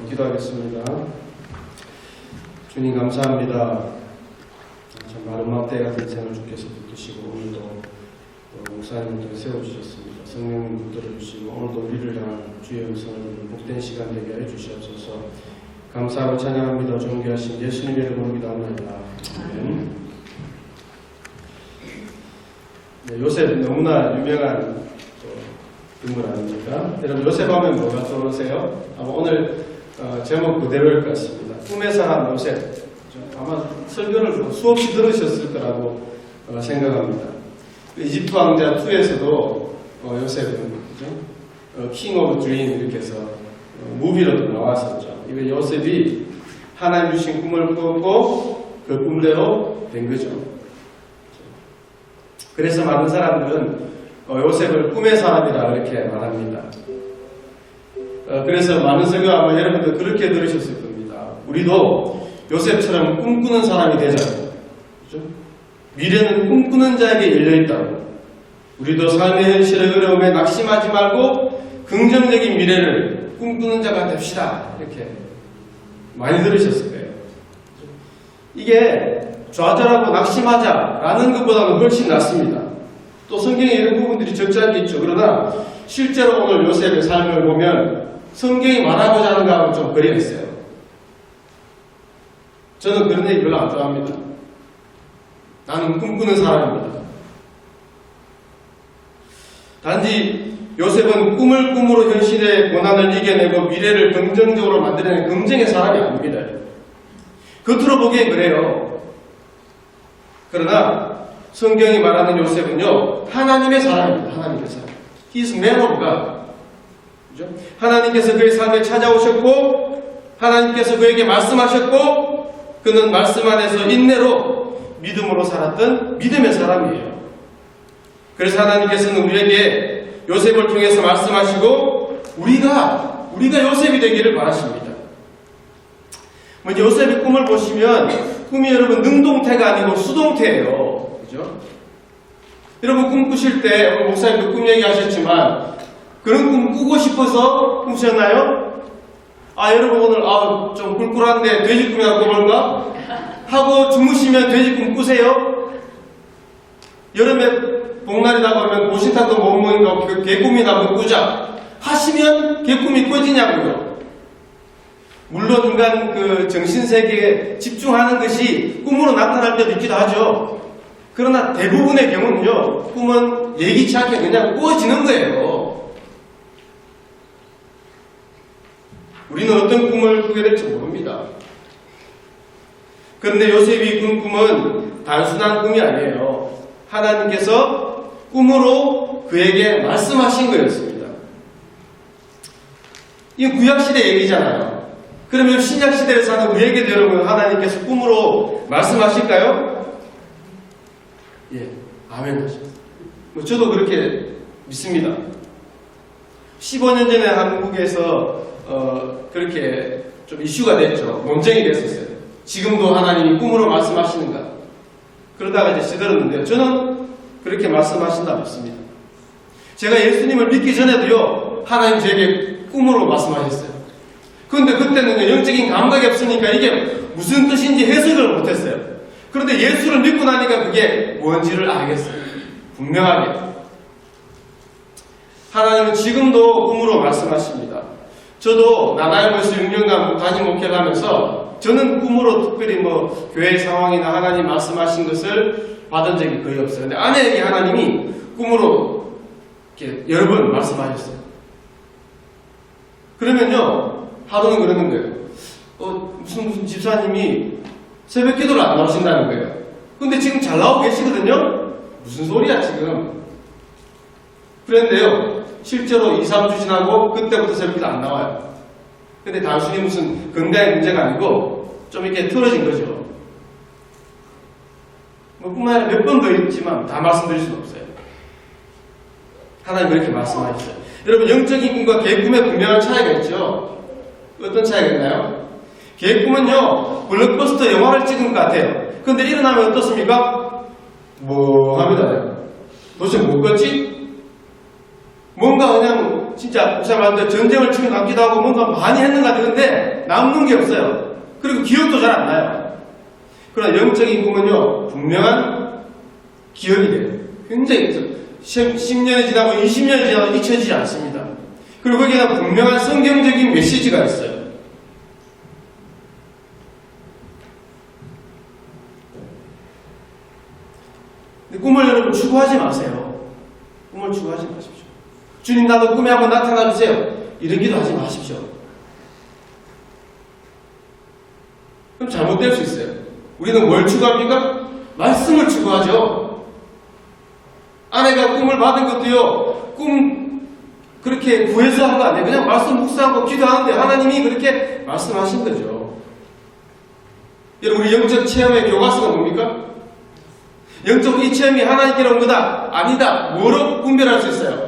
기도하겠습니다. 주님 감사합니다. 참 마른 막대 같은 인생을 주께서 붙드시고 오늘도 목사님을 세워주셨습니다. 성령님 붙들어주시고 오늘도 우리를 향한 주의 음성을 듣는 복된 시간 되게 해주시옵소서. 감사하고 찬양합니다. 존귀하신 예수님의 이름으로 기도합니다. 아멘. 네, 요셉 너무나 유명한 인물 아닙니까? 여러분 요셉 하면 뭐가 떠오르세요? 아마 오늘 제목 그대로일 것 같습니다. 꿈의 사람 요셉. 아마 설교를 수없이 들으셨을 거라고 생각합니다. 이집트 왕자 2에서도 요셉은 킹 오브 드림 이렇게 해서 무비로도 나왔었죠. 이거 요셉이 하나님 주신 꿈을 꾸고 그 꿈대로 된 거죠. 그래서 많은 사람들은 요셉을 꿈의 사람이라 이렇게 말합니다. 그래서 많은 설교 아마 여러분들 그렇게 들으셨을 겁니다. 우리도 요셉처럼 꿈꾸는 사람이 되자고. 그렇죠? 미래는 꿈꾸는 자에게 열려있다고. 우리도 삶의 현실의 어려움에 낙심하지 말고 긍정적인 미래를 꿈꾸는 자가 됩시다. 이렇게 많이 들으셨을 거예요. 이게 좌절하고 낙심하자라는 것보다는 훨씬 낫습니다. 또 성경에 이런 부분들이 적지 않게 있죠. 그러나 실제로 오늘 요셉의 삶을 보면 성경이 말하고자 하는 거하고 좀 거리가 있어요. 저는 그런 얘기 별로 안 좋아합니다. 나는 꿈꾸는 사람입니다. 단지 요셉은 꿈을 꿈으로 현실의 고난을 이겨내고 미래를 긍정적으로 만들어내는 긍정의 사람이 아닙니다. 겉으로 보기엔 그래요. 그러나 성경이 말하는 요셉은요, 하나님의 사람입니다. 하나님의 사람. He's man of God. 그죠? 하나님께서 그의 삶에 찾아오셨고, 하나님께서 그에게 말씀하셨고, 그는 말씀 안에서 인내로 믿음으로 살았던 믿음의 사람이에요. 그래서 하나님께서는 우리에게 요셉을 통해서 말씀하시고, 우리가 요셉이 되기를 바라십니다. 먼저 요셉의 꿈을 보시면, 꿈이 여러분 능동태가 아니고 수동태예요. 그죠? 여러분 꿈 꾸실 때 오늘 목사님도 꿈 얘기하셨지만 그런 꿈 꾸고 싶어서 꾸셨나요? 여러분 오늘 좀 꿀꿀한데 돼지 꿈이나 꿔볼까? 하고 주무시면 돼지 꿈 꾸세요? 여름에 복날이다 그러면 보신탕도 못 먹으니까 개꿈이나 한번 꾸자 하시면 개꿈이 꿔지냐고요? 물론 인간 그 정신세계에 집중하는 것이 꿈으로 나타날 때도 있기도 하죠. 그러나 대부분의 경우는요, 꿈은 예기치 않게 그냥 꾸어지는 거예요. 우리는 어떤 꿈을 꾸게 될지 모릅니다. 그런데 요셉이 꾼 꿈은 단순한 꿈이 아니에요. 하나님께서 꿈으로 그에게 말씀하신 거였습니다. 이건 구약시대 얘기잖아요. 그러면 신약시대에 사는 우리에게도 여러분 하나님께서 꿈으로 말씀하실까요? 예, 아멘 하십니다. 저도 그렇게 믿습니다. 15년 전에 한국에서 그렇게 좀 이슈가 됐죠. 논쟁이 됐었어요. 지금도 하나님이 꿈으로 말씀하시는가? 그러다가 이제 시들었는데요. 저는 그렇게 말씀하신다 믿습니다. 제가 예수님을 믿기 전에도요, 하나님 저에게 꿈으로 말씀하셨어요. 그런데 그때는 영적인 감각이 없으니까 이게 무슨 뜻인지 해석을 못했어요. 그런데 예수를 믿고 나니까 그게 뭔지를 알겠어요. 분명하게. 하나님은 지금도 꿈으로 말씀하십니다. 저도 나나야에서 6년간 단임 목회를 하면서 저는 꿈으로 특별히 교회 상황이나 하나님 말씀하신 것을 받은 적이 거의 없어요. 근데 아내에게 하나님이 꿈으로 이렇게 여러 번 말씀하셨어요. 그러면요, 하루는 그러는 거예요. 무슨 집사님이 새벽 기도를 안 나오신다는 거예요. 근데 지금 잘 나오고 계시거든요? 무슨 소리야, 지금. 그런데요, 실제로 2, 3주 지나고 그때부터 새벽 기도 안 나와요. 근데 단순히 무슨 건강의 문제가 아니고 좀 이렇게 틀어진 거죠. 뿐만 아니라 몇 번 더 있지만 다 말씀드릴 수는 없어요. 하나님 그렇게 말씀하셨어요. 여러분, 영적인 꿈과 계획 꿈에 분명한 차이가 있죠. 어떤 차이가 있나요? 계획 꿈은요, 블록버스터 영화를 찍은 것 같아요. 근데 일어나면 어떻습니까? 합니다. 도대체 못 걷지? 뭔가 그냥 진짜 목사 말대로 전쟁을 치는 것 같기도 하고 뭔가 많이 했는 것 같은데 남는 게 없어요. 그리고 기억도 잘 안 나요. 그러나 영적인 꿈은요, 분명한 기억이 돼요. 굉장히 10년이 지나고 20년이 지나도 잊혀지지 않습니다. 그리고 거기에는 분명한 성경적인 메시지가 있어요. 근데 꿈을 여러분 추구하지 마세요. 꿈을 추구하지 마십시오. 주님, 나도 꿈에 한번 나타나 주세요. 이런 기도 하지 마십시오. 그럼 잘못될 수 있어요. 우리는 뭘 추구합니까? 말씀을 추구하죠. 아내가 꿈을 받은 것도요, 꿈 그렇게 구해서 한 거 아니에요. 그냥 말씀 묵상하고 기도하는데 하나님이 그렇게 말씀하신 거죠. 여러분, 우리 영적 체험의 교과서가 뭡니까? 영적 이 체험이 하나님께로 온 거다, 아니다, 뭐로 분별할 수 있어요?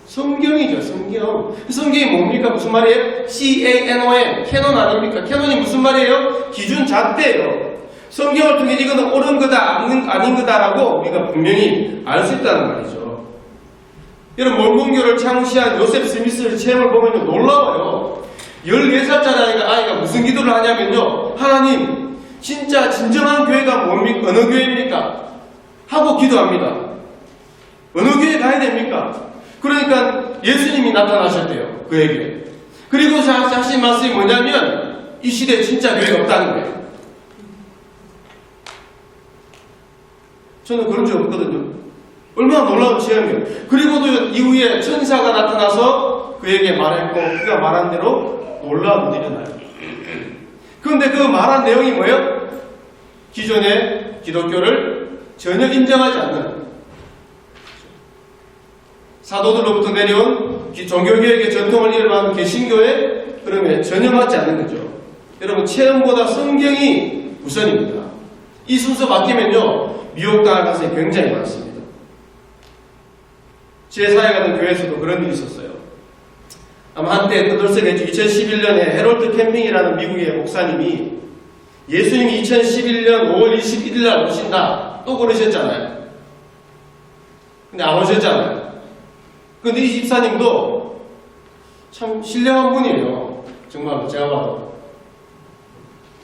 성경이죠, 성경. 성경이 뭡니까? 무슨 말이에요? C-A-N-O-N, 캐논 아닙니까? 캐논이 무슨 말이에요? 기준 잣대예요. 성경을 통해 이거는 옳은 거다, 아닌 거다라고 우리가 분명히 알 수 있다는 말이죠. 여러분, mormon교를 창시한 요셉 스미스의 체험을 보면 놀라워요. 14살짜리 아이가 무슨 기도를 하냐면요, 하나님, 진짜 진정한 교회가 뭡니까? 어느 교회입니까? 하고 기도합니다. 어느 교회 가야 됩니까? 그러니까 예수님이 나타나셨대요, 그에게. 그리고 하신 말씀이 뭐냐면 이 시대에 진짜 교회가 없다는 거예요. 저는 그런 적 없거든요. 얼마나 놀라운 체험이에요. 그리고도 이후에 천사가 나타나서 그에게 말했고 그가 말한 대로 놀라운 일이 일어나요. 그런데 그 말한 내용이 뭐예요? 기존의 기독교를 전혀 인정하지 않는, 사도들로부터 내려온 종교개혁의 전통을 이어받은 개신교의 그러면 전혀 맞지 않는 거죠. 여러분, 체험보다 성경이 우선입니다. 이 순서 바뀌면요, 미혹당할 가능성이 굉장히 많습니다. 제 사회 같은 교회에서도 그런 일이 있었어요. 아마 한때 떠들썩했죠. 2011년에 해롤드 캠핑이라는 미국의 목사님이 예수님이 2011년 5월 21일 날 오신다 또 그러셨잖아요. 근데 안 오셨잖아요. 근데 이 집사님도 참 신령한 분이에요. 정말로 제가 봐도.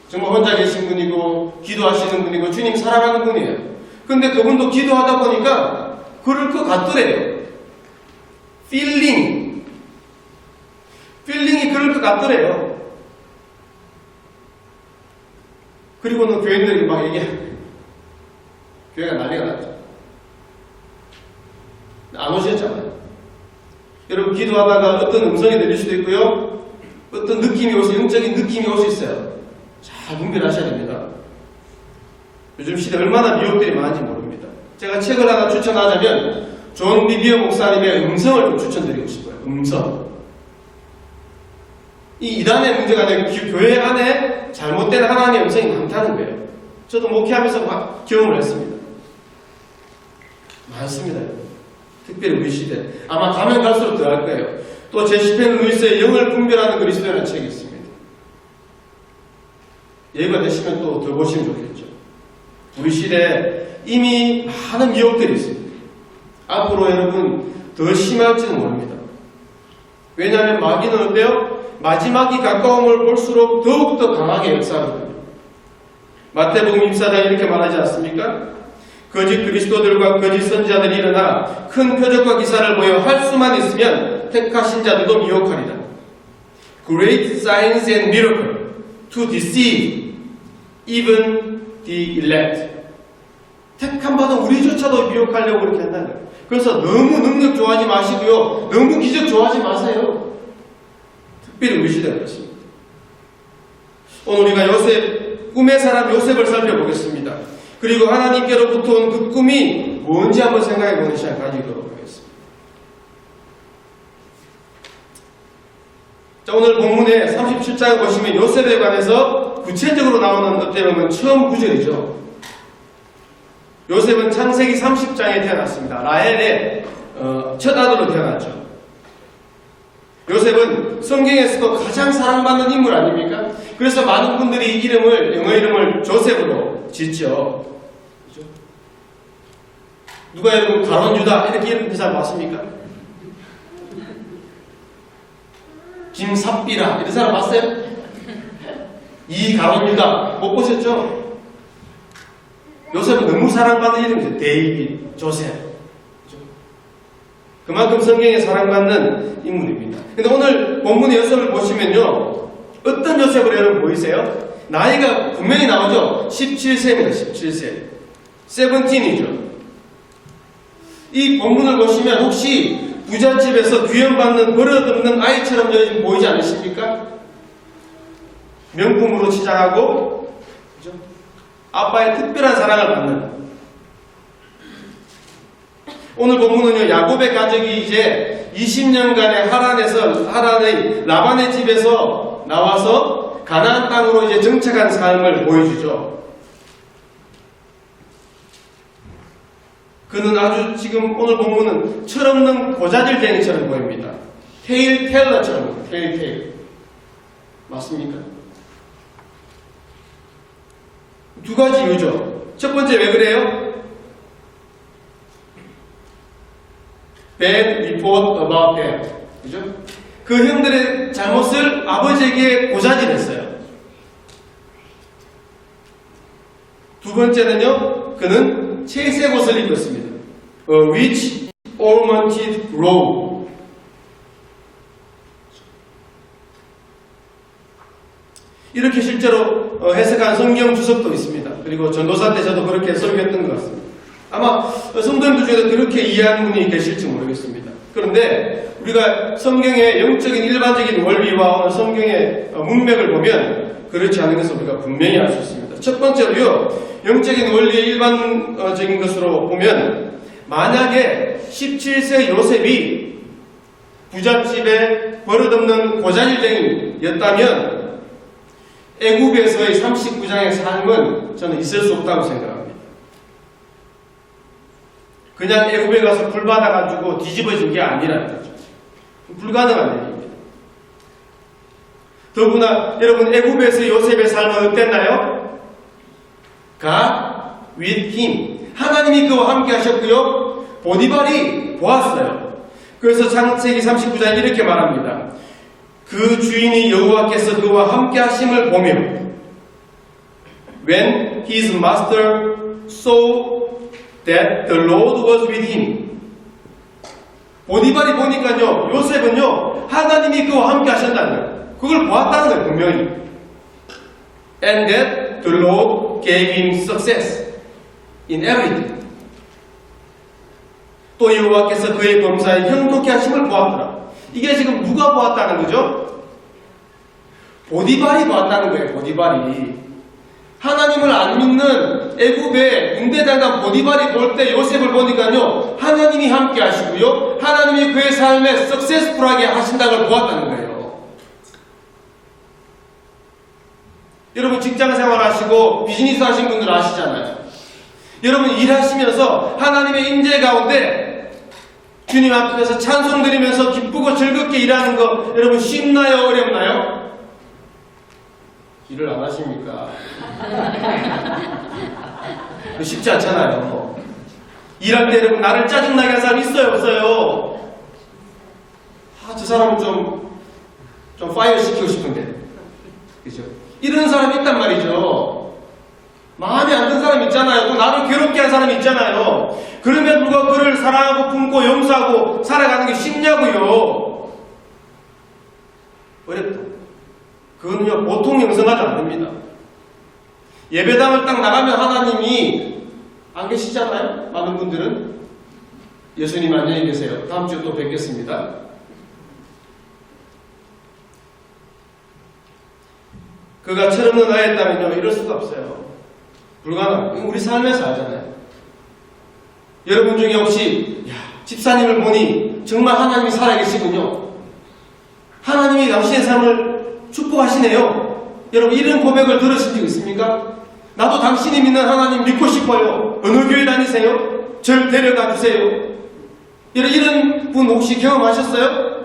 정말 혼자 계신 분이고 기도하시는 분이고 주님 사랑하는 분이에요. 근데 그분도 기도하다 보니까 그럴 것 같더래요. 필링이 그럴 것 같더래요. 그리고는 교인들이 막 얘기해요. 교회가 난리가 났죠. 안 오셨잖아요. 여러분, 기도하다가 어떤 음성이 들릴 수도 있고요, 어떤 느낌이 올 수, 영적인 느낌이 올 수 있어요. 잘 분별하셔야 됩니다. 요즘 시대에 얼마나 미혹들이 많은지 모릅니다. 제가 책을 하나 추천하자면 존 비비어 목사님의 음성을 좀 추천드리고 싶어요. 음성. 이 이단의 문제가 아니라 교회 안에 잘못된 하나님의 음성이 많다는 거예요. 저도 목회하면서 막 경험을 했습니다. 많습니다. 특별히 우리 시대. 아마 가면 갈수록 더 할 거예요. 또 제시펜 루이스의 영을 분별하는 그리스도라는 책이 있습니다. 예가 되시면 또 더 보시면 좋겠죠. 우리 시대에 이미 많은 미혹들이 있습니다. 앞으로 여러분 더 심할지는 모릅니다. 왜냐하면 마귀는 어때요? 마지막이 가까움을 볼수록 더욱더 강하게 역사하거든요. 마태복음 24장에 이렇게 말하지 않습니까? 거짓 그리스도들과 거짓 선지자들이 일어나 큰 표적과 기사를 보여 할 수만 있으면 택하신 자들도 미혹하리라. Great signs and miracles to deceive even the elect. 택한 받은 우리조차도 미혹하려고 그렇게 한다는 거예요. 그래서 너무 능력 좋아하지 마시고요, 너무 기적 좋아하지 마세요. 특별히 우리 시대가 그렇습니다. 오늘 우리가 요셉, 꿈의 사람 요셉을 살펴보겠습니다. 그리고 하나님께로부터 온 그 꿈이 뭔지 한번 생각해보는 시간 가지도록 하겠습니다. 자, 오늘 본문의 37장을 보시면 요셉에 관해서 구체적으로 나오는 어떻게 보면 처음 구절이죠. 요셉은 창세기 30장에 태어났습니다. 라헬의 첫 아들로 태어났죠. 요셉은 성경에서도 가장 사랑받는 인물 아닙니까? 그래서 많은 분들이 영어 이름을 조셉으로 짓죠. 그렇죠? 누가 여러분 가론 유다 이렇게 이름 그 사람 맞습니까? 김삽비라 이런 사람 봤어요? 이 가론 유다 못 보셨죠? 요셉은 너무 사랑받는 이름이죠. 데이빗, 조셉. 그렇죠? 그만큼 성경에 사랑받는 인물입니다. 근데 오늘 본문의 요셉을 보시면요. 어떤 요셉을 여러분 보이세요? 나이가 분명히 나오죠. 17세입니다. 17세. 17이죠. 이 본문을 보시면 혹시 부잣집에서 귀염받는 버릇없는 아이처럼 여러분 보이지 않으십니까? 명품으로 치장하고 그렇죠? 아빠의 특별한 사랑을 받는 오늘 본문은요, 야곱의 가족이 이제 20년간의 하란의 라반의 집에서 나와서 가나안 땅으로 이제 정착한 삶을 보여주죠. 그는 아주 지금 오늘 본문은 철없는 고자질쟁이처럼 보입니다. 테일 텔러처럼, 테일. 맞습니까? 두 가지 이유죠. 첫 번째 왜 그래요? Bad report about them. 그죠? 그 형들의 잘못을 아버지에게 고자질했어요. 두 번째는요, 그는 채색 옷을 입고 있습니다. A rich, ornamented robe. 이렇게 실제로 해석한 성경 주석도 있습니다. 그리고 전도사 때 저도 그렇게 설교했던 것 같습니다. 아마 성도님들 중에도 그렇게 이해하는 분이 계실지 모르겠습니다. 그런데 우리가 성경의 영적인 일반적인 원리와 오늘 성경의 문맥을 보면 그렇지 않은 것을 우리가 분명히 알 수 있습니다. 첫 번째로요, 영적인 원리의 일반적인 것으로 보면 만약에 17세 요셉이 부잣집의 버릇없는 고자질쟁이였다면 애굽에서의 39장의 삶은 저는 있을 수 없다고 생각합니다. 그냥 애굽에 가서 불 받아가지고 뒤집어진 게 아니라는 거죠. 불가능한 얘기입니다. 더구나 여러분 애굽에서 요셉의 삶은 어땠나요? God with him. 하나님이 그와 함께 하셨고요. 보디발이 보았어요. 그래서 창세기 39장에 이렇게 말합니다. 그 주인이 여호와께서 그와 함께 하심을 보며 When his master saw that the Lord was with him. 보디발이 보니까요, 요셉은요, 하나님이 그와 함께 하셨다는 거예요. 그걸 보았다는 거예요, 분명히. And that the Lord gave him success in everything. 또 여호와께서 그의 범사에 형통케 하심을 보았더라. 이게 지금 누가 보았다는 거죠? 보디발이 보았다는 거예요, 보디발이. 하나님을 안 믿는 애굽의 군대장관 보디발이 볼 때 요셉을 보니까요, 하나님이 함께 하시고요, 하나님이 그의 삶에 석세스풀하게 하신다는 걸 보았다는 거예요. 여러분 직장 생활 하시고 비즈니스 하신 분들 아시잖아요. 여러분 일하시면서 하나님의 임재 가운데 주님 앞에서 찬송 드리면서 기쁘고 즐겁게 일하는 거 여러분 쉽나요? 어렵나요? 일을 안 하십니까? 쉽지 않잖아요. 일할 때 여러분 나를 짜증나게 하는 사람 있어요? 없어요? 저 사람은 좀 파이어 시키고 싶은데. 그죠? 이런 사람이 있단 말이죠. 마음에 안 든 사람 있잖아요. 또 나를 괴롭게 한 사람이 있잖아요. 그러면 누가 그를 사랑하고 품고 용서하고 살아가는 게 쉽냐고요. 어렵다. 그건요 보통 형성하지 않습니다. 예배당을 딱 나가면 하나님이 안 계시잖아요. 많은 분들은. 예수님 안녕히 계세요. 다음 주에 또 뵙겠습니다. 그가 철없는 아이였다면요, 이럴 수가 없어요. 불가능. 우리 삶에서 알잖아요. 여러분 중에 혹시 집사님을 보니 정말 하나님이 살아계시군요. 하나님이 당신의 삶을 축복하시네요. 여러분 이런 고백을 들으신 적 있습니까? 나도 당신이 믿는 하나님 믿고 싶어요. 어느 교회 다니세요? 절 데려가 주세요. 이런 분 혹시 경험하셨어요?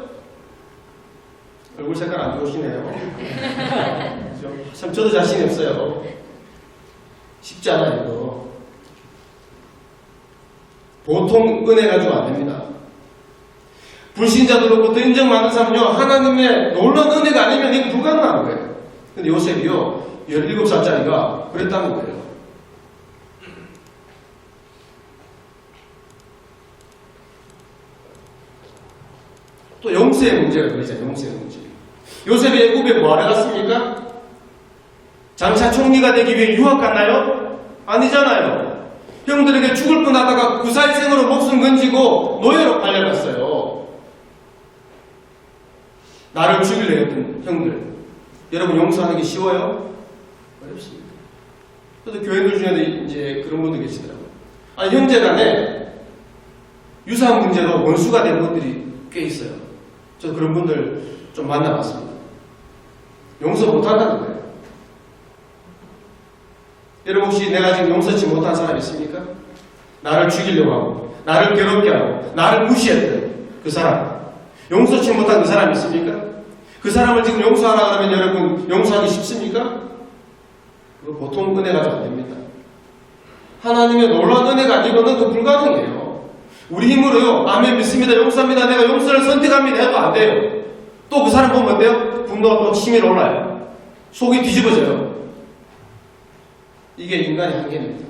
얼굴 색깔 안 좋으시네요. 참 저도 자신이 없어요. 쉽지 않아요, 이거. 보통 은혜 가지고 안 됩니다. 불신자들로부터 인정받는 사람은요, 하나님의 놀라운 은혜가 아니면 이거 불가능한 거예요. 근데 요셉이요, 17살짜리가 그랬다는 거예요. 또 영세의 문제가 그러잖아요, 영세의 문제. 요셉이 애굽에 뭐하러 갔습니까? 장차 총리가 되기 위해 유학 갔나요? 아니잖아요. 형들에게 죽을 뻔하다가 구사일생으로 목숨 건지고 노예로 팔려갔어요. 나를 죽이려 했던 형들. 여러분 용서하는 게 쉬워요? 어렵습니다. 저도 교인들 중에도 이제 그런 분들 계시더라고요. 아니 형제간에 유사한 문제로 원수가 된 분들이 꽤 있어요. 저도 그런 분들 좀 만나봤습니다. 용서 못한다는 거예요. 여러분 혹시 내가 지금 용서치 못한 사람 있습니까? 나를 죽이려고 하고 나를 괴롭게 하고 나를 무시했던 그 사람, 용서치 못한 그 사람 있습니까? 그 사람을 지금 용서하라 그러면 여러분 용서하기 쉽습니까? 그거 보통 은혜 가지고 안 됩니다. 하나님의 놀라운 은혜가 아니고는 그 불가능해요. 우리 힘으로요, 아멘 믿습니다, 용서합니다, 내가 용서를 선택합니다 해도 안 돼요. 또 그 사람 보면 어때요? 분노가 또 치밀어 올라요. 속이 뒤집어져요. 이게 인간의 한계입니다.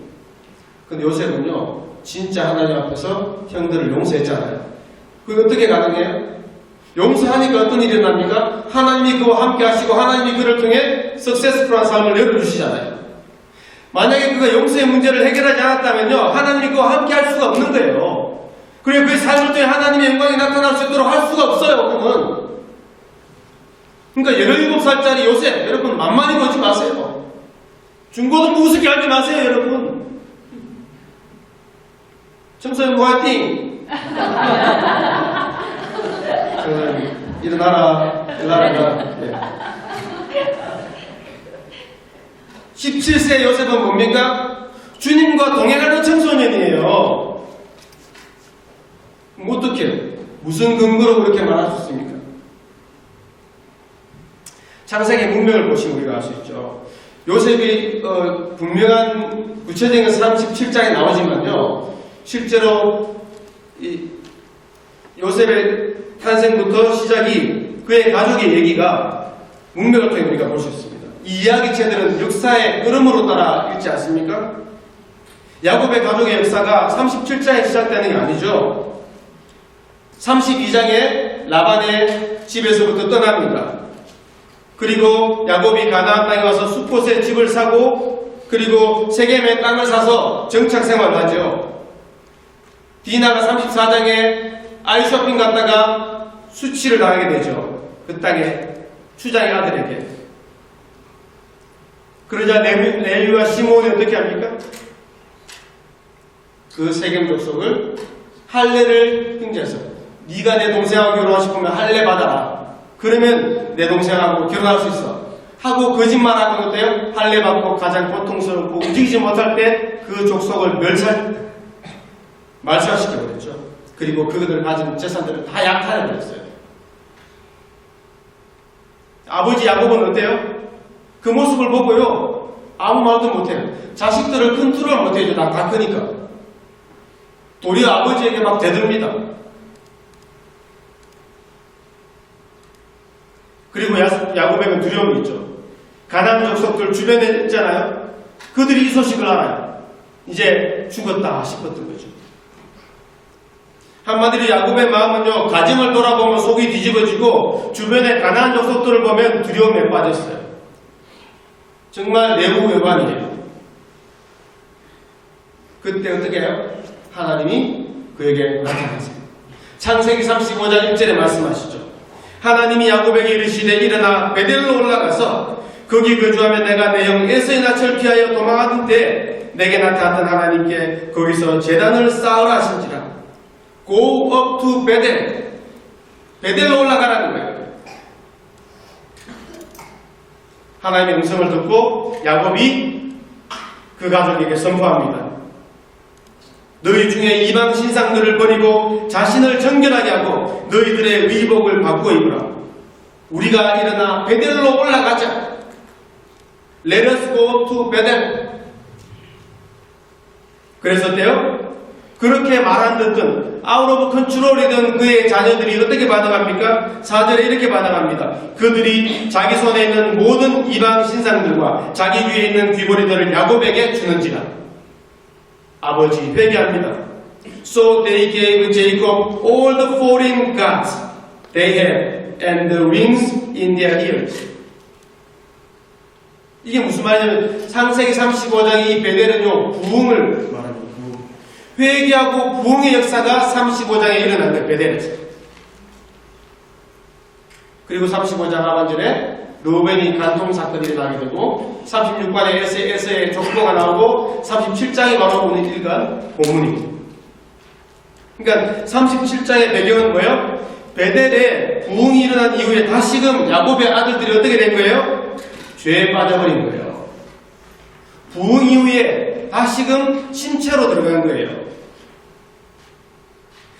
근데 요셉은요, 진짜 하나님 앞에서 형들을 용서했잖아요. 그게 어떻게 가능해요? 용서하니까 어떤 일이 일어납니까? 하나님이 그와 함께 하시고 하나님이 그를 통해 석세스풀한 삶을 열어주시잖아요. 만약에 그가 용서의 문제를 해결하지 않았다면요, 하나님이 그와 함께 할 수가 없는 거예요. 그리고 그의 삶을 통해 하나님의 영광이 나타날 수 있도록 할 수가 없어요, 그는. 그러니까 17살짜리 요셉, 여러분 만만히 보지 마세요. 중고등부 우습게 하지 마세요, 여러분. 청소년부 화이팅! 일어나라. 네. 17세 요셉은 뭡니까? 주님과 동행하는 청소년이에요. 어떻게, 무슨 근거로 그렇게 말할 수 있습니까? 창세기 문명을 보시면 우리가 알 수 있죠. 요셉이 분명한 구체적인 37장에 나오지만요, 실제로 이 요셉의 탄생부터 시작이 그의 가족의 얘기가 문명을 통해 우리가 볼 수 있습니다. 이 이야기체들은 역사의 흐름으로 따라 읽지 않습니까? 야곱의 가족의 역사가 37장에 시작되는 게 아니죠. 32장에 라반의 집에서부터 떠납니다. 그리고 야곱이 가나안 땅에 와서 수폿에 집을 사고 그리고 세겜에 땅을 사서 정착 생활을 하죠. 디나가 34장에 아이쇼핑 갔다가 수치를 당하게 되죠. 그 땅에 추장의 아들에게. 그러자 레위와 시므온이 어떻게 합니까? 그 세겜 족속을 할례를 행제해서 네가 내 동생하고 결혼하고 싶으면 할례 받아라. 그러면 내 동생하고 결혼할 수 있어. 하고 거짓말하면 어때요? 할례 받고 가장 고통스럽고 움직이지 못할 때 그 족속을 말살시켜버렸죠. 그리고 그들을 가진 재산들을 다 약탈해버렸어요. 아버지 야곱은 어때요? 그 모습을 보고요, 아무 말도 못해요. 자식들을 컨트롤 못해요. 다 크니까. 도리어 아버지에게 막 대듭니다. 그리고 야곱에게는 두려움이 있죠. 가나안 족속들 주변에 있잖아요. 그들이 이 소식을 알아요. 이제 죽었다 싶었던 거죠. 한마디로 야곱의 마음은요, 가정을 돌아보면 속이 뒤집어지고 주변의 가나안 족속들을 보면 두려움에 빠졌어요. 정말 내무외환이에요. 그때 어떻게 해요? 하나님이 그에게 나타나세요. 창세기 35장 1절에 말씀하시죠. 하나님이 야곱에게 이르시되 일어나 베델로 올라가서 거기 거주하며 내가 내 형 에서의 낯을 피하여 도망하던 때 내게 나타났던 하나님께 거기서 제단을 쌓으라 하신지라. Go up to 베델. 베델로 올라가라는 거예요. 하나님의 음성을 듣고 야곱이 그 가족에게 선포합니다. 너희 중에 이방 신상들을 버리고 자신을 정결하게 하고 너희들의 의복을 바꾸어 입으라. 우리가 일어나 베델로 올라가자. Let us go to 베델. 그랬었대요. 그렇게 말한 듯은 아웃 오브 컨트롤이던 그의 자녀들이 어떻게 반응합니까? 4절에 이렇게 반응합니다. 그들이 자기 손에 있는 모든 이방 신상들과 자기 위에 있는 귀보리들을 야곱에게 주는지라. 아버지 회개합니다. So they gave Jacob all the foreign gods they had and the rings in their ears. 이게 무슨 말이냐면 창세기 35장의 이 베델은요 부흥을 말합니다. 회개하고 부흥의 역사가 35장에 일어난 거예요. 베델에서. 그리고 35장 하반절에 르우벤이 간통 사건이 일어나게 되고 36관에 에서의 족보가 나오고 37장이 바로 오늘 일간 본문입니다. 그러니까 37장의 배경은 뭐예요? 베델에 부흥이 일어난 이후에 다시금 야곱의 아들들이 어떻게 된 거예요? 죄에 빠져버린 거예요. 부흥 이후에 다시금 신체로 들어간 거예요.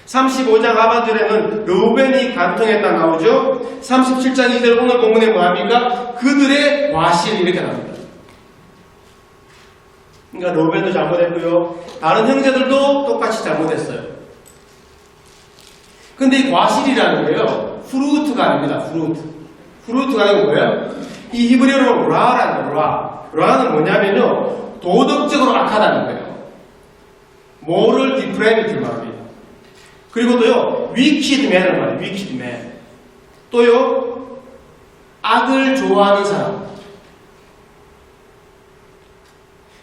35장 하반절에는 르우벤이 간통했다 나오죠. 37장 2절 오늘 본문에 뭐합니까? 그들의 과실 이렇게 나옵니다. 그러니까 르우벤도 잘못했고요. 다른 형제들도 똑같이 잘못했어요. 근데 이 과실이라는 거예요. 프루트가 아닙니다. 프루트가 아니고 뭐예요? 이 히브리어로 라라는 거예요. 라는 뭐냐면요. 도덕적으로 악하다는 거예요. moral depravity 말합니다. 그리고 또요, wicked man을 말해요. wicked man. 또요, 악을 좋아하는 사람.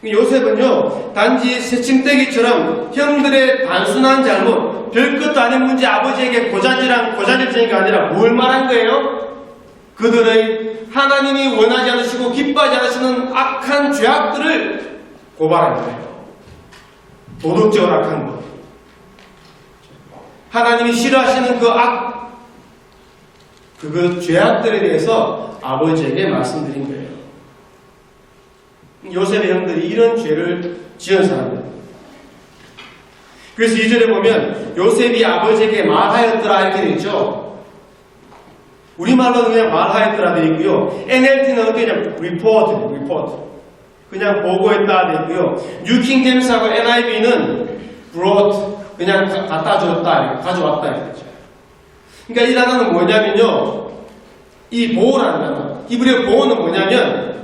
요셉은요, 단지 새침대기처럼 형들의 단순한 잘못, 별것도 아닌 문제 아버지에게 고자질쟁이가 아니라 뭘 말한 거예요? 그들의 하나님이 원하지 않으시고 기뻐하지 않으시는 악한 죄악들을 고발한 거예요. 도덕적으로 악한 것. 하나님이 싫어하시는 그 악, 그 죄악들에 대해서 아버지에게 말씀드린 거예요. 요셉의 형들이 이런 죄를 지은 사람입니다. 그래서 2절에 보면 요셉이 아버지에게 말하였더라 이렇게 되어 있죠. 우리말로는 그냥 말하였더라 되어 있고요. NLT는 어떻게 되냐면 report. 그냥 보고했다 되어 있고요. 뉴킹 제임스하고 NIV는 brought, 그냥 갖다 줬다, 가져왔다 이거죠. 그러니까 이 단어는 뭐냐면요. 이 보호라는 단어. 히브리어 보호는 뭐냐면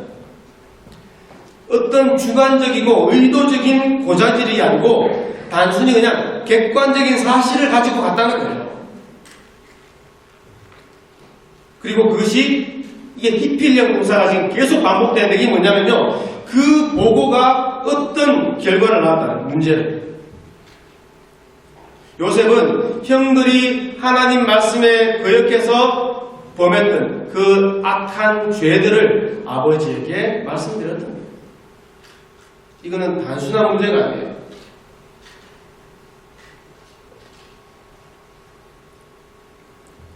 어떤 주관적이고 의도적인 고자질이 아니고 단순히 그냥 객관적인 사실을 가지고 갔다는 거예요. 그리고 그것이 이게 히필령 공사가 지금 계속 반복되는데 이게 뭐냐면요. 그 보고가 어떤 결과를 낳았다는 문제를. 요셉은 형들이 하나님 말씀에 거역해서 범했던 그 악한 죄들을 아버지에게 말씀드렸던 거예요. 이거는 단순한 문제가 아니에요.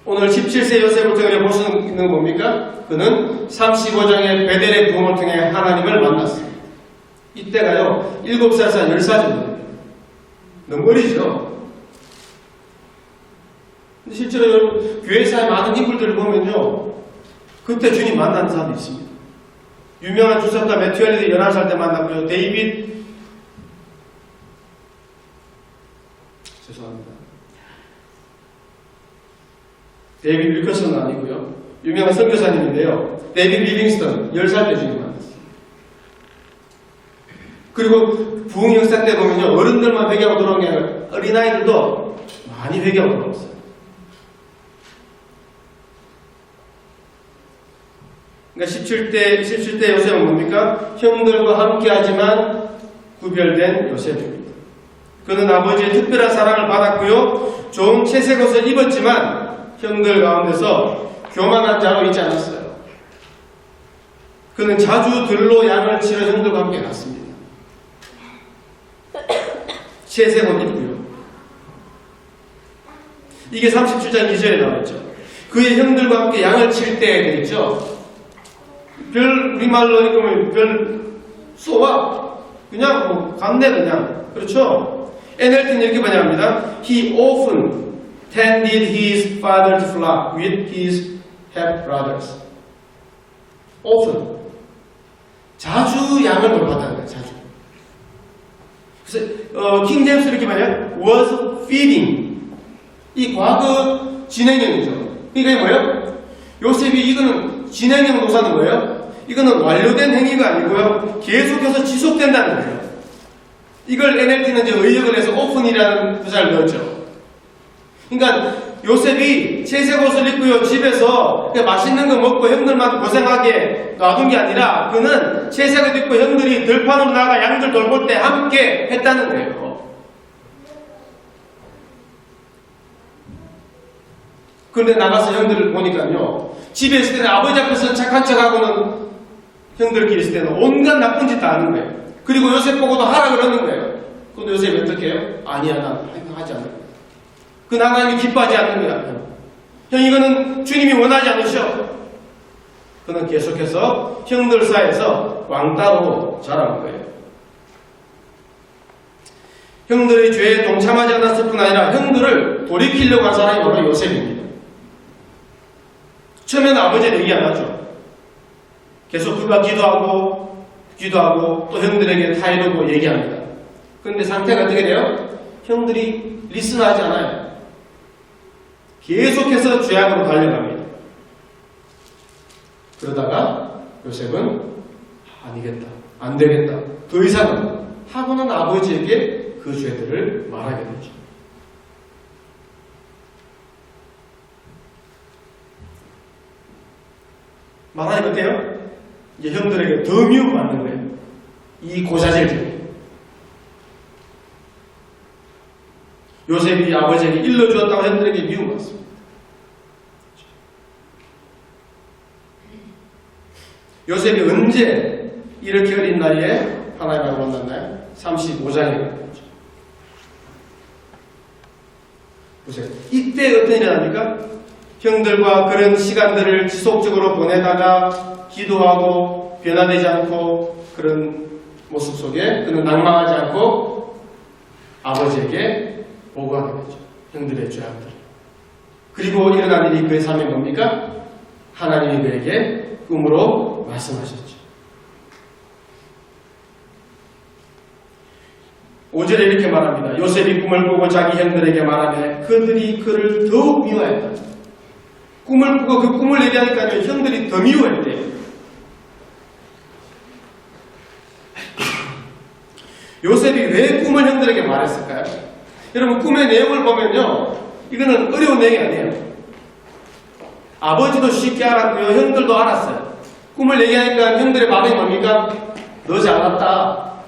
오늘 17세 요셉을 통해 볼 수 있는 건 뭡니까? 그는 35장의 베델의 부흥을 통해 하나님을 만났습니다. 이때가요 7살에서 10살 정도. 너무 어리죠? 근데 실제로 여러분 교회사의 많은 인물들을 보면요 그때 주님 만난 사람도 있습니다. 유명한 주석가 매튜 엘리드 11살 때 만났고요. 데이빗 윌커슨은 아니고요. 유명한 선교사님인데요. 데이빗 리빙스턴 10살 때 주님 만났어요. 그리고 부흥 역사 때 보면요. 어른들만 회개하고 돌아온 게 아니라 어린아이들도 많이 회개하고 돌아왔어요. 그러니까 17대 요셉은 뭡니까? 형들과 함께 하지만 구별된 요셉입니다. 그는 아버지의 특별한 사랑을 받았고요. 좋은 채색 옷을 입었지만 형들 가운데서 교만한 자로 있지 않았어요. 그는 자주 들로 양을 치러 형들과 함께 갔습니다. 채색 옷 입고요. 이게 37장 2절에 나와있죠. 그의 형들과 함께 양을 칠 때 되겠죠. 우리말로 읽으면 별 쏘아 그냥 뭐 갔네 그냥. 그렇죠. NLT는 이렇게 번역합니다. He often tended his father's flock with his half-brothers. often. 자주 양을 돌봤다는 거예요. 자주. 그래서 킹 제임스 이렇게 말해요. was feeding. 이 과거 진행형이죠. 그러니까 이게 뭐예요? 요셉이 이거는 진행형 노사는 뭐예요? 이거는 완료된 행위가 아니고요. 계속해서 지속된다는 거예요. 이걸 NLT는 이제 의역을 해서 often이라는 부사를 넣었죠. 그러니까 요셉이 채색 옷을 입고요. 집에서 맛있는 거 먹고 형들만 고생하게 놔둔 게 아니라 그는 채색을 입고 형들이 들판으로 나가 양들 돌볼 때 함께 했다는 거예요. 그런데 나가서 형들을 보니까요. 집에 있을 때는 아버지 앞에서 착한 척하고는 형들끼리 있을 때는 온갖 나쁜 짓 다 하는 거예요. 그리고 요셉 보고도 하라 그러는 거예요. 근데 요셉이 어떻게 해요? 아니야, 난 하지 않을 거야. 그 하나님이 기뻐하지 않는 거야. 형, 이거는 주님이 원하지 않으셔. 그는 계속해서 형들 사이에서 왕따로 자란 거예요. 형들의 죄에 동참하지 않았을 뿐 아니라 형들을 돌이키려고 한 사람이 바로 요셉입니다. 처음에는 아버지는 얘기 안 하죠. 계속 그가 기도하고 또 형들에게 타이르고 얘기합니다. 그런데 상태가 어떻게 돼요? 형들이 리슨하지 않아요. 계속해서 죄악으로 달려갑니다. 그러다가 요셉은 아니겠다, 안 되겠다, 더 이상은 하고는 아버지에게 그 죄들을 말하게 되죠. 말하니까 어때요? 이제 형들에게 더 미움받는 거예요. 이 고자질 때문에. 요셉이 아버지에게 일러주었다고 형들에게 미움받습니다. 요셉이 언제 이렇게 어린 나이에 하나님을 만났나요? 35장에 보세요. 이때 어떤 일이 납니까? 형들과 그런 시간들을 지속적으로 보내다가 기도하고 변화되지 않고 그런 모습 속에 그는 낭망하지 않고 아버지에게 보고하게 되죠. 형들의 죄악들. 그리고 일어난 일이 그의 삶이 뭡니까? 하나님이 그에게 꿈으로 말씀하셨죠. 5절에 이렇게 말합니다. 요셉이 꿈을 꾸고 자기 형들에게 말하며 그들이 그를 더욱 미워했다. 꿈을 꾸고 그 꿈을 얘기하니까 형들이 더 미워했대요. 요셉이 왜 꿈을 형들에게 말했을까요? 여러분, 꿈의 내용을 보면요, 이거는 어려운 내용이 아니에요. 아버지도 쉽게 알았고요, 형들도 알았어요. 꿈을 얘기하니까 형들의 반응이 뭡니까? 너 잘났다.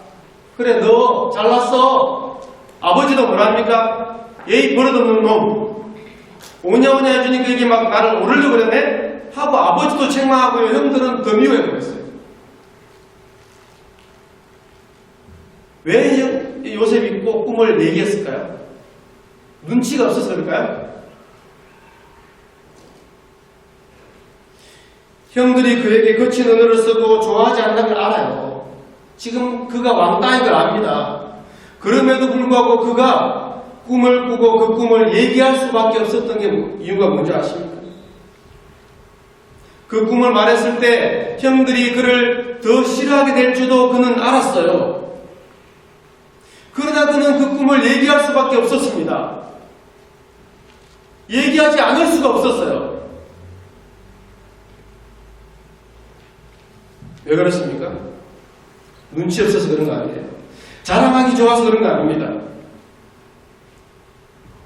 그래, 너 잘났어. 아버지도 뭐랍니까? 예의 버릇없는 놈. 오냐오냐 해주니까 이게 막 나를 오르려고 그러네? 하고 아버지도 책망하고요, 형들은 더 미워해버렸어요. 왜 요셉이 꼭 꿈을 얘기했을까요? 눈치가 없어서 그럴까요? 형들이 그에게 거친 언어를 쓰고 좋아하지 않는 걸 알아요. 지금 그가 왕따인 걸 압니다. 그럼에도 불구하고 그가 꿈을 꾸고 그 꿈을 얘기할 수밖에 없었던 게 이유가 뭔지 아십니까? 그 꿈을 말했을 때 형들이 그를 더 싫어하게 될 줄도 그는 알았어요. 그러나 그는 그 꿈을 얘기할 수밖에 없었습니다. 얘기하지 않을 수가 없었어요. 왜 그렇습니까? 눈치 없어서 그런 거 아니에요. 자랑하기 좋아서 그런 거 아닙니다.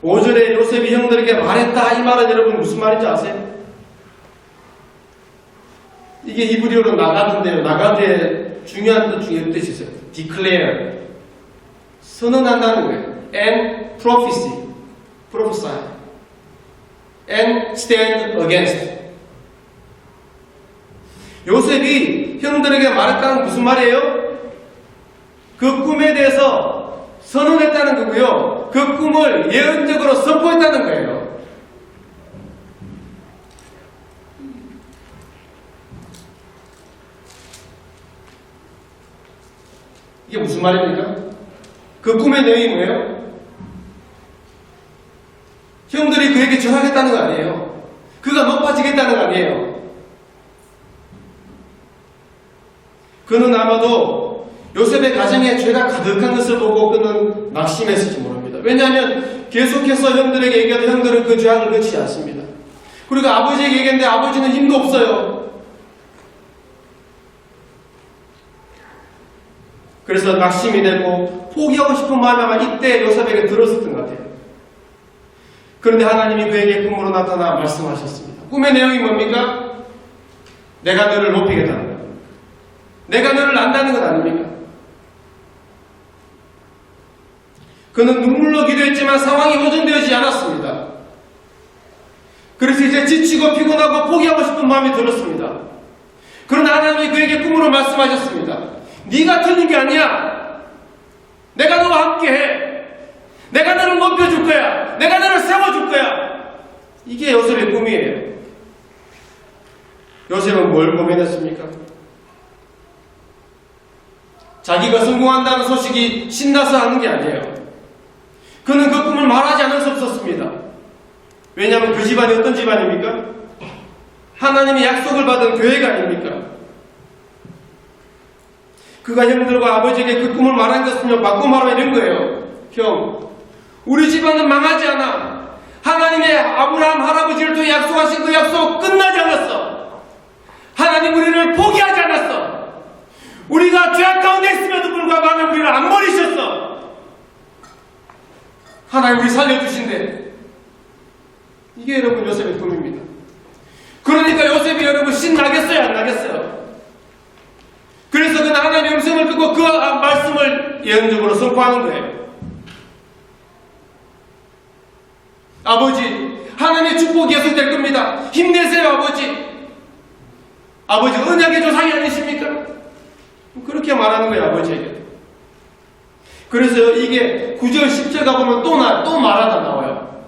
5절에 요셉이 형들에게 말했다, 이 말은 여러분 무슨 말인지 아세요? 이게 히브리어로 나가드인데요. 나가드의 중요한 뜻 중에 뜻이 있어요. declare, 선언한다는 거예요. and prophecy, prophesy, and stand against. 요셉이 형들에게 말했다는 건 무슨 말이에요? 그 꿈에 대해서 선언했다는 거고요. 그 꿈을 예언적으로 선포했다는 거예요. 이게 무슨 말입니까? 그 꿈의 내용이 뭐예요? 형들이 그에게 절하겠다는 거 아니에요. 그가 높아지겠다는 거 아니에요. 그는 아마도 요셉의 가정에 죄가 가득한 것을 보고 그는 낙심했을지 모릅니다. 왜냐하면 계속해서 형들에게 얘기하던 형들은 그 죄악을 그치지 않습니다. 그리고 아버지에게 얘기했는데 아버지는 힘도 없어요. 그래서 낙심이 되고 포기하고 싶은 마음이 아마 이때 요셉에게 들었었던 것 같아요. 그런데 하나님이 그에게 꿈으로 나타나 말씀하셨습니다. 꿈의 내용이 뭡니까? 내가 너를 높이겠다는 거예요. 내가 너를 안다는 건 아닙니까? 그는 눈물로 기도했지만 상황이 호전되어지지 않았습니다. 그래서 이제 지치고 피곤하고 포기하고 싶은 마음이 들었습니다. 그러나 하나님이 그에게 꿈으로 말씀하셨습니다. 네가 틀린 게 아니야. 내가 너와 함께해. 내가 너를 높여줄 거야. 내가 너를 세워줄 거야. 이게 요셉의 꿈이에요. 요셉은 뭘 고민했습니까? 자기가 성공한다는 소식이 신나서 하는 게 아니에요. 그는 그 꿈을 말하지 않을 수 없었습니다. 왜냐하면 그 집안이 어떤 집안입니까? 하나님의 약속을 받은 교회가 아닙니까? 그가 형들과 아버지에게 그 꿈을 말한 것은요, 바꿔 말하면 이런 거예요. 형, 우리 집안은 망하지 않아. 하나님의 아브라함 할아버지를 통해 약속하신 그 약속 끝나지 않았어. 하나님 우리를 포기하지 않았어. 우리가 죄악 가운데 있음에도 불구하고 하나님 우리를 안 버리셨어. 하나님 우리 살려주신대. 이게 여러분 요셉의 꿈입니다. 그러니까 요셉이 여러분 신나겠어요? 안 나겠어요? 그래서 그는 하나님의 음성을 듣고 그 말씀을 예언적으로 선포하는 거예요. 아버지, 하나님의 축복이 계속될 겁니다. 힘내세요, 아버지. 아버지, 언약의 조상이 아니십니까? 그렇게 말하는 거예요, 아버지에게. 그래서 이게 9절, 10절 가보면 또 말하다 나와요.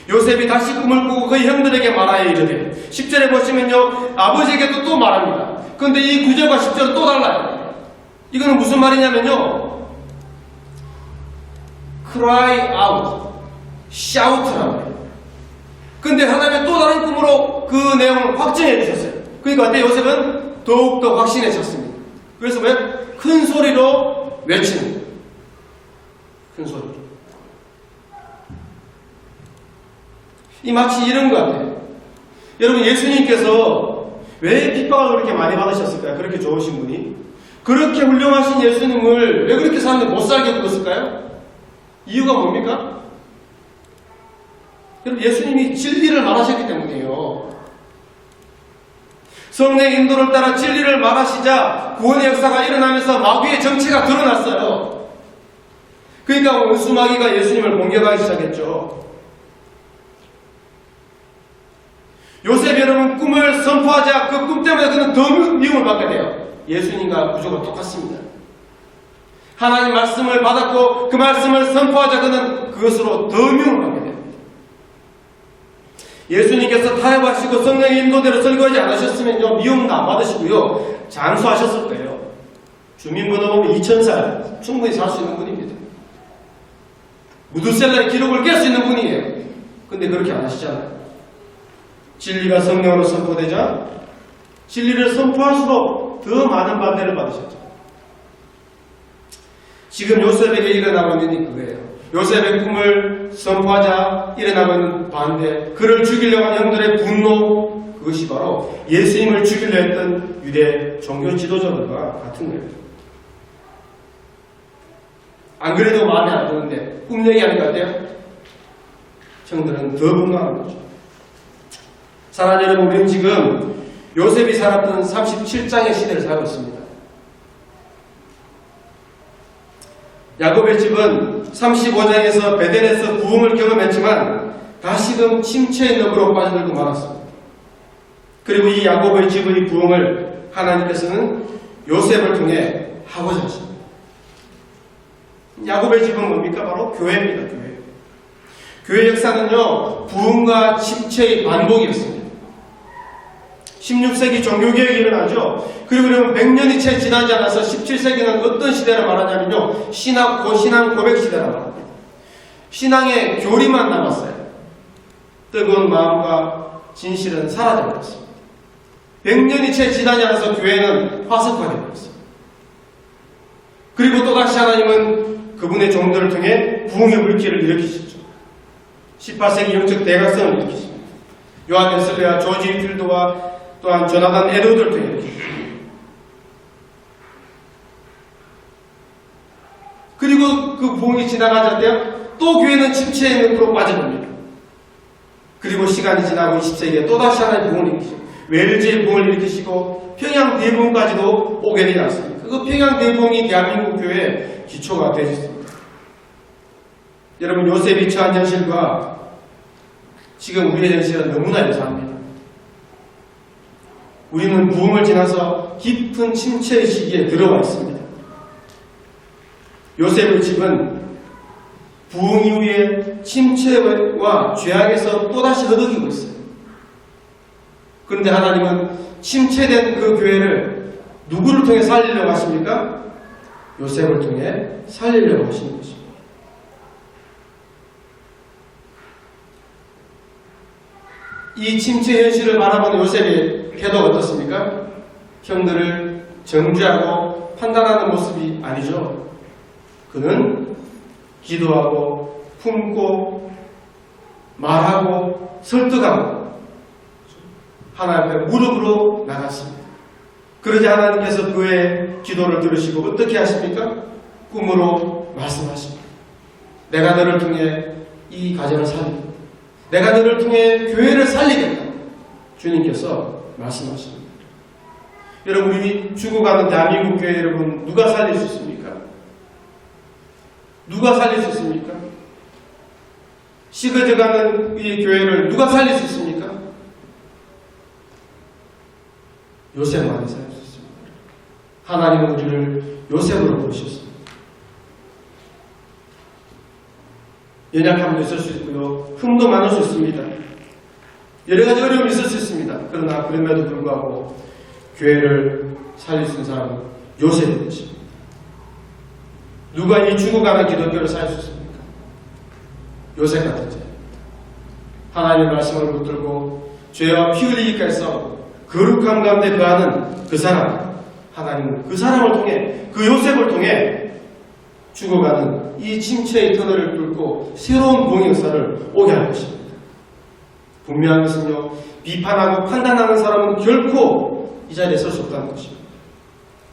요셉이 다시 꿈을 꾸고 그 형들에게 말하여 이르되, 10절에 보시면요, 아버지에게도 또 말합니다. 그런데 이 9절과 10절은 또 달라요. 이거는 무슨 말이냐면요, cry out, shout라고 해요. 근데 하나님은 또 다른 꿈으로 그 내용을 확증해 주셨어요. 그러니까 그때 요셉은 더욱더 확신해졌습니다. 그래서 왜? 큰 소리로 외치는 거예요. 큰 소리로. 이 마치 이런 것 같아요. 여러분, 예수님께서 왜 핍박을 그렇게 많이 받으셨을까요? 그렇게 좋으신 분이. 그렇게 훌륭하신 예수님을 왜 그렇게 사람들 못 살게 굴었을까요? 이유가 뭡니까? 여러분, 예수님이 진리를 말하셨기 때문이에요. 성령의 인도를 따라 진리를 말하시자 구원의 역사가 일어나면서 마귀의 정체가 드러났어요. 그러니까 원수 마귀가 예수님을 공격하기 시작했죠. 요셉 여러분 꿈을 선포하자 그 꿈 때문에 그는 더 미움을 받게 돼요. 예수님과 구조가 똑같습니다. 하나님 말씀을 받았고 그 말씀을 선포하자 그는 그것으로 더 미움을 받게 돼요. 예수님께서 타협하시고 성령의 인도대로 설교하지 않으셨으면요, 미움도 안 받으시고요, 장수하셨을 거예요. 주민번호 보면 2000살 충분히 살 수 있는 분입니다. 무드셀라의 기록을 깰 수 있는 분이에요. 근데 그렇게 안 하시잖아요. 진리가 성령으로 선포되자 진리를 선포할수록 더 많은 반대를 받으셨죠. 지금 요셉에게 일어나고 있는 게 그거예요. 요셉의 꿈을 선포하자 일어나고 있는 반대, 그를 죽이려고 하는 형들의 분노, 그것이 바로 예수님을 죽이려 했던 유대 종교 지도자들과 같은 거예요. 안 그래도 마음에 안 드는데 꿈 얘기하는 것 같아요? 형들은 더 분노하는 거죠. 사랑하는 여러분, 우리는 지금 요셉이 살았던 37장의 시대를 살고 있습니다. 야곱의 집은 35장에서 베델에서 부흥을 경험했지만 다시금 침체의 너그로 빠져들고 말았습니다. 그리고 이 야곱의 집의 부흥을 하나님께서는 요셉을 통해 하고자 하십니다. 야곱의 집은 뭡니까? 바로 교회입니다. 교회. 교회 역사는요, 부흥과 침체의 반복이었습니다. 16세기 종교개혁이 일어나죠. 그리고 그러면 100년이 채 지나지 않아서 17세기는 어떤 시대를 말하냐면요, 신앙 고백 시대라 말합니다. 신앙의 교리만 남았어요. 뜨거운 마음과 진실은 사라져버렸습니다. 100년이 채 지나지 않아서 교회는 화석화되어 버렸습니다. 그리고 또다시 하나님은 그분의 종들을 통해 부흥의 물기를 일으키셨죠. 18세기 영적 대각성을 일으키십니다. 요한 웨슬레와 조지 휘필드와 또한 조나단 에드워드를 통해 일으키십니다. 그리고 그 부흥이 지나가자때요, 또 교회는 침체의 늪으로 빠져듭니다. 그리고 시간이 지나고 20세기에 또다시 하나의 부흥을 일으키시고 웰즈의 부흥을 일으키시고 평양 대부흥까지도 오게 되지 않습니까? 그 평양 대부흥이 대한민국 교회의 기초가 되셨습니다. 여러분, 요셉이 처한 현실과 지금 우리의 현실은 너무나 유사합니다. 우리는 부흥을 지나서 깊은 침체의 시기에 들어와 있습니다. 요셉의 집은 부흥 이후에 침체와 죄악에서 또다시 허덕이고 있어요. 그런데 하나님은 침체된 그 교회를 누구를 통해 살리려고 하십니까? 요셉을 통해 살리려고 하시는 것입니다. 이 침체 현실을 바라보는 요셉의 태도가 어떻습니까? 형들을 정죄하고 판단하는 모습이 아니죠. 그는 기도하고 품고 말하고 설득하고 하나님 앞에 무릎으로 나갔습니다. 그러자 하나님께서 그의 기도를 들으시고 어떻게 하십니까? 꿈으로 말씀하십니다. 내가 너를 통해 이 가정을 살리겠다. 내가 너를 통해 교회를 살리겠다. 주님께서 말씀하십니다. 여러분, 우리 죽어가는 대한민국 교회 여러분, 누가 살릴 수 있습니까? 누가 살릴 수 있습니까? 식어져가는 이 교회를 누가 살릴 수 있습니까? 요셉만이 살릴 수 있습니다. 하나님은 우리를 요셉으로 부르셨습니다. 연약함도 있을 수 있고요, 흠도 많을 수 있습니다. 여러 가지 어려움이 있을 수 있습니다. 그러나 그럼에도 불구하고 교회를 살릴 수 있는 사람은 요셉인 것입니다. 누가 이 죽어가는 기독교를 살릴 수 있습니까? 요셉 같은 자. 하나님의 말씀을 붙들고 죄와 피 흘리기까지 싸우고 거룩함 가운데 거하는 그 사람, 하나님은 그 사람을 통해, 그 요셉을 통해 죽어가는 이 침체의 터널을 뚫고 새로운 부흥 역사를 오게 할 것입니다. 분명한 것은요, 비판하고 판단하는 사람은 결코 이 자리에 설 수 없다는 것입니다.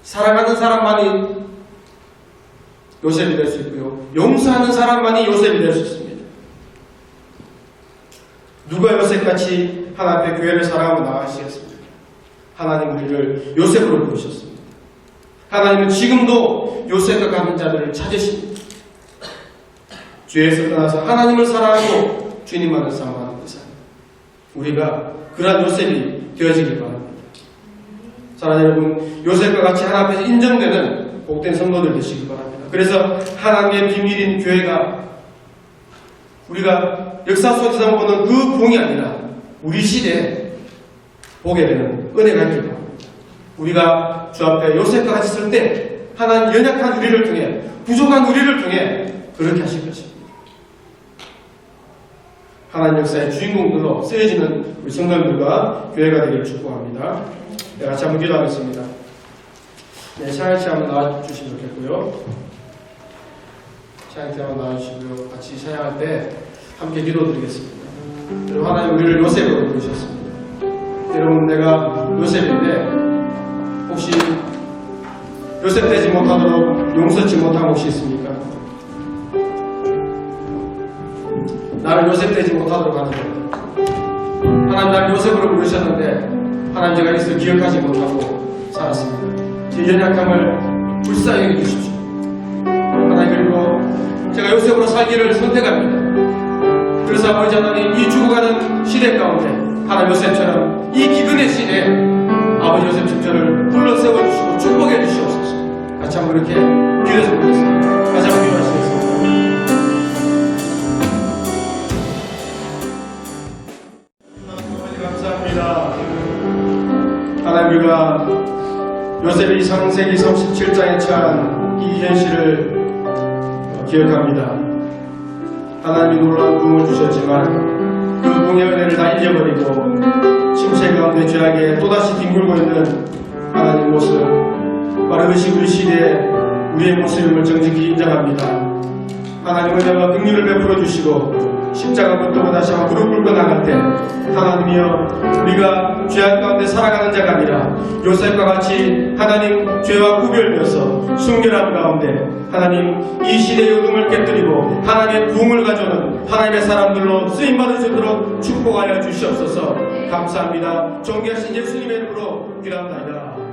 사랑하는 사람만이 요셉이 될 수 있고요, 용서하는 사람만이 요셉이 될 수 있습니다. 누가 요셉같이 하나님의 교회를 사랑하고 나가시겠습니까? 하나님 우리를 요셉으로 부르셨습니다. 하나님은 지금도 요셉과 같은 자들을 찾으십니다. 죄에서 떠나서 하나님을 사랑하고 주님만을 사랑하는 그 사람, 우리가 그러한 요셉이 되어지길 바랍니다. 사랑하는 여러분, 요셉과 같이 하나님 앞에서 인정되는 복된 성도들 되시길 바랍니다. 그래서 하나님의 비밀인 교회가 우리가 역사 속에서 보는 그 부흥이 아니라 우리 시대에 보게 되는 은혜가 있길 바랍니다. 우리가 주 앞에 요셉과 같이 설 때 하나님 연약한 우리를 통해, 부족한 우리를 통해 그렇게 하실 것입니다. 하나님 역사의 주인공들로 쓰여지는 우리 성도들과 교회가 되기를 축복합니다. 네, 같이 한번 기도하겠습니다. 네, 찬양팀 한번 나와주시면 좋겠고요. 찬양팀 한번 나와주시고요. 같이 찬양할 때 함께 기도드리겠습니다. 여러분, 하나님 우리를 요셉으로 부르셨습니다. 여러분, 내가 요셉인데 혹시 요셉 되지 못하도록 용서치 못한 혹시 있습니까? 나를 요셉 되지 못하도록 하는 겁니다. 하나님 나를 요셉으로 부르셨는데 하나님 제가 이것을 기억하지 못하고 살았습니다. 제 연약함을 불쌍히 여겨주십시오. 하나님, 그리고 제가 요셉으로 살기를 선택합니다. 그래서 아버지 하나님, 이 죽어가는 시대 가운데 하나님 요셉처럼 이 기근의 시대에 아버지 요셉 집전을 불러 세워주시고 축복해 주시옵소서. 같이 한번 그렇게 기도해서 보겠습니다. 같이 한번 기도하시겠습니다. 아버지 감사합니다. 하나님, 우리가 요셉이 창세기 37장에 처한 이 현실을 기억합니다. 하나님이 놀라운 꿈을 주셨지만 그 꿈의 은혜를 다 잊어버리고 침체 가운데 죄악에 또다시 뒹굴고 있는 하나님 모습, 바로 그것이 우리 시대의 우리의 모습임을 정직히 인정합니다. 하나님 은혜와 긍휼을 베풀어 주시고 십자가 붙들고 다시 한번 무릎 꿇고 나갈 때 하나님이여, 우리가 죄악 가운데 살아가는 자가 아니라 요셉과 같이 하나님 죄와 구별되어서 순결함 가운데 하나님 이 시대의 어둠을 깨뜨리고 하나님의 부흥을 가져오는 하나님의 사람들로 쓰임받을 수 있도록 축복하여 주시옵소서. 감사합니다. 존귀하신 예수님의 이름으로 기도합니다.